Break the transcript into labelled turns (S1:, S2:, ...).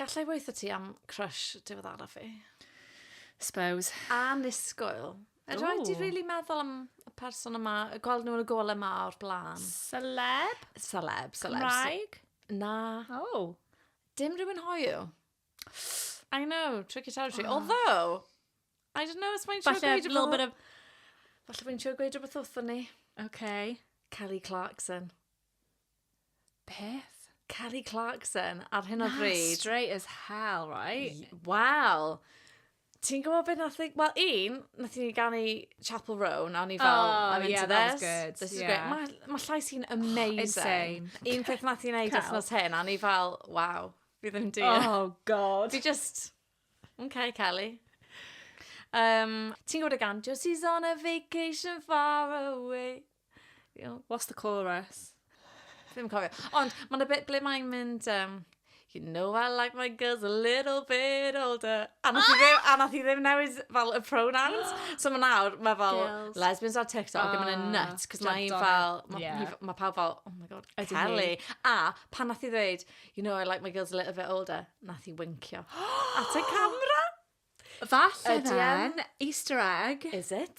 S1: Gallai weithio ti am crush diweddara fi.
S2: Suppose.
S1: Annisgwyl. Rhaid ti really meddwl am y person yma, gweld nhw'n y golau yma o'r blaen.
S2: Celeb.
S1: Cymraeg? Na.
S2: Oh.
S1: Dim rhywun hoiw. I know, tricky territory. Although, I don't know, os mae'n siŵr
S2: Falle a little bit of...
S1: Falle mae'n siŵr gweud rhywbeth wrthon ni.
S2: Okay.
S1: Kelly Clarkson.
S2: Beth?
S1: Kelly Clarkson, ar hyn o bryd.
S2: Straight as hell, right?
S1: Wel, ti'n gwybod beth nath i... Wel, nath i ganu Chapel Row, nawn ni fel, I'm into
S2: that was
S1: this.
S2: good.
S1: This is great. Mae llais hi'n amazing.
S2: Insane.
S1: Un peth nath i wneud wythnos hyn, a ni fel, wow, fi ddim di.
S2: Oh, God.
S1: Fi just, okay, Kelly. Ti'n gwybod y gan, just he's on a vacation far away. You know,
S2: What's the chorus?
S1: Ddim cofio. Ond, mae'n a bit ble mae'n mynd, you know I like my girls a little bit older. A nath i ddim newid fel y pronouns. So mae nawr, mae fel
S2: Girls.
S1: lesbians ar TikTok yn mynd yn nuts. Cos mae
S2: jumped on
S1: fel,
S2: it. Yeah.
S1: mae pawb fel, oh my god,
S2: Ydi
S1: Kelly.
S2: hi.
S1: A pan nath i ddweud, you know I like my girls a little bit older, nath i wincio. At y camera.
S2: Falle
S1: Ydi
S2: then, Easter egg.
S1: Is it?